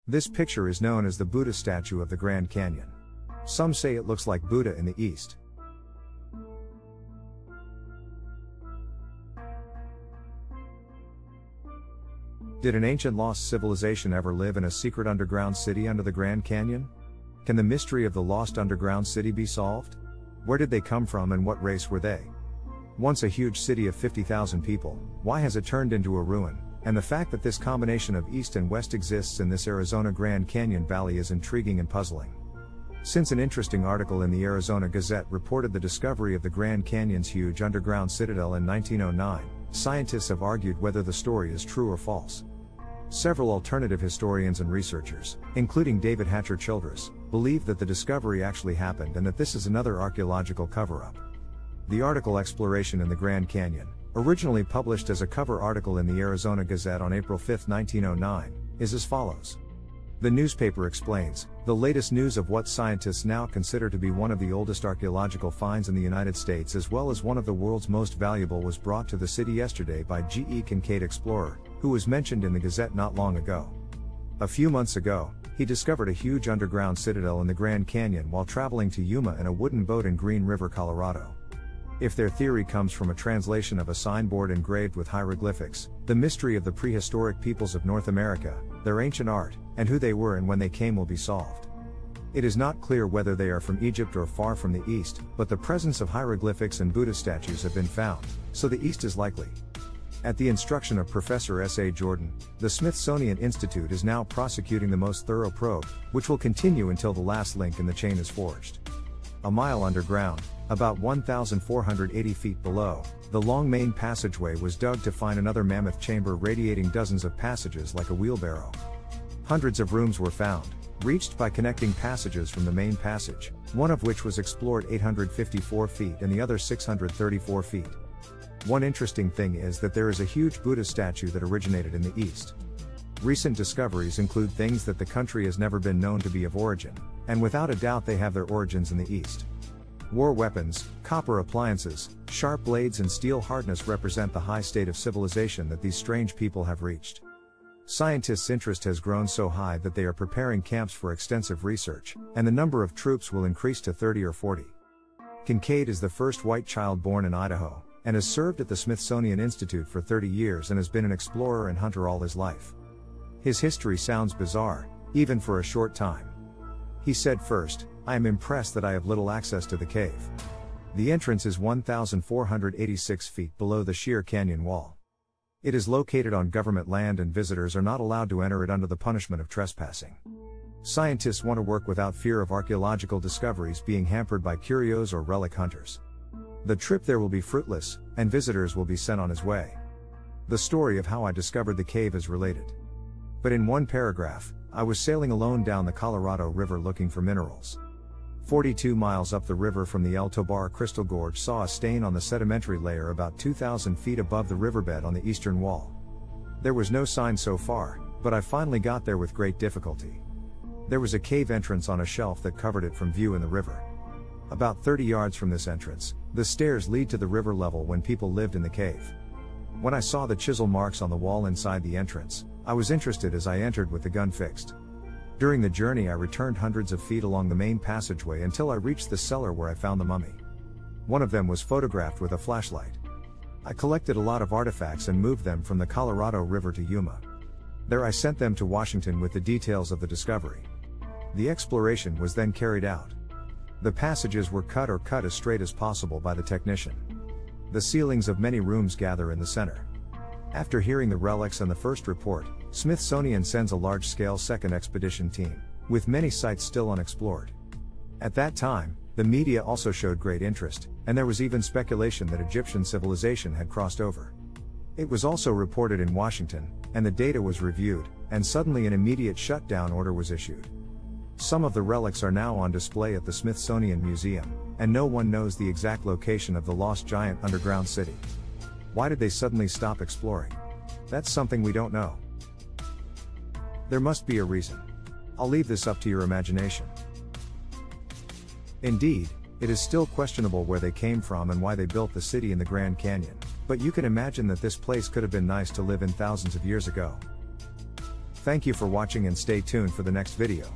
This picture is known as the Buddha statue of the Grand Canyon. Some say it looks like Buddha in the east. Did an ancient lost civilization ever live in a secret underground city under the Grand Canyon? Can the mystery of the lost underground city be solved? Where did they come from and what race were they? Once a huge city of 50,000 people, why has it turned into a ruin? And the fact that this combination of east and west exists in this Arizona Grand Canyon valley is intriguing and puzzling. Since an interesting article in the Arizona Gazette reported the discovery of the Grand Canyon's huge underground citadel in 1909, scientists have argued whether the story is true or false. Several alternative historians and researchers, including David Hatcher Childress, believe that the discovery actually happened and that this is another archaeological cover-up. The article Exploration in the Grand Canyon, originally published as a cover article in the Arizona Gazette on April 5, 1909, is as follows. The newspaper explains, the latest news of what scientists now consider to be one of the oldest archaeological finds in the United States as well as one of the world's most valuable was brought to the city yesterday by G.E. Kinkaid explorer, who was mentioned in the Gazette not long ago. A few months ago, he discovered a huge underground citadel in the Grand Canyon while traveling to Yuma in a wooden boat in Green River, Colorado. If their theory comes from a translation of a signboard engraved with hieroglyphics, the mystery of the prehistoric peoples of North America, their ancient art, and who they were and when they came will be solved. It is not clear whether they are from Egypt or far from the east, but the presence of hieroglyphics and Buddha statues have been found, so the east is likely. At the instruction of Professor S.A. Jordan, the Smithsonian Institute is now prosecuting the most thorough probe, which will continue until the last link in the chain is forged. A mile underground, about 1,480 feet below, the long main passageway was dug to find another mammoth chamber radiating dozens of passages like a wheelbarrow. Hundreds of rooms were found, reached by connecting passages from the main passage, one of which was explored 854 feet and the other 634 feet. One interesting thing is that there is a huge Buddha statue that originated in the east. Recent discoveries include things that the country has never been known to be of origin, and without a doubt they have their origins in the east. War weapons, copper appliances, sharp blades and steel hardness represent the high state of civilization that these strange people have reached. Scientists' interest has grown so high that they are preparing camps for extensive research, and the number of troops will increase to 30 or 40. Kinkaid is the first white child born in Idaho, and has served at the Smithsonian Institute for 30 years and has been an explorer and hunter all his life. His history sounds bizarre, even for a short time. He said first, I am impressed that I have little access to the cave. The entrance is 1,486 feet below the sheer canyon wall. It is located on government land and visitors are not allowed to enter it under the punishment of trespassing. Scientists want to work without fear of archaeological discoveries being hampered by curios or relic hunters. The trip there will be fruitless, and visitors will be sent on his way. The story of how I discovered the cave is related. But in one paragraph, I was sailing alone down the Colorado River looking for minerals. 42 miles up the river from the El Tobar Crystal Gorge saw a stain on the sedimentary layer about 2,000 feet above the riverbed on the eastern wall. There was no sign so far, but I finally got there with great difficulty. There was a cave entrance on a shelf that covered it from view in the river. About 30 yards from this entrance, the stairs lead to the river level when people lived in the cave. When I saw the chisel marks on the wall inside the entrance, I was interested as I entered with the gun fixed. During the journey I returned hundreds of feet along the main passageway until I reached the cellar where I found the mummy. One of them was photographed with a flashlight. I collected a lot of artifacts and moved them from the Colorado River to Yuma. There I sent them to Washington with the details of the discovery. The exploration was then carried out. The passages were cut as straight as possible by the technician. The ceilings of many rooms gather in the center. After hearing the relics and the first report, Smithsonian sends a large-scale second expedition team, with many sites still unexplored. At that time, the media also showed great interest, and there was even speculation that Egyptian civilization had crossed over. It was also reported in Washington, and the data was reviewed, and suddenly an immediate shutdown order was issued. Some of the relics are now on display at the Smithsonian Museum, and no one knows the exact location of the lost giant underground city. Why did they suddenly stop exploring? That's something we don't know. There must be a reason. I'll leave this up to your imagination. Indeed, it is still questionable where they came from and why they built the city in the Grand Canyon, but you can imagine that this place could have been nice to live in thousands of years ago. Thank you for watching and stay tuned for the next video.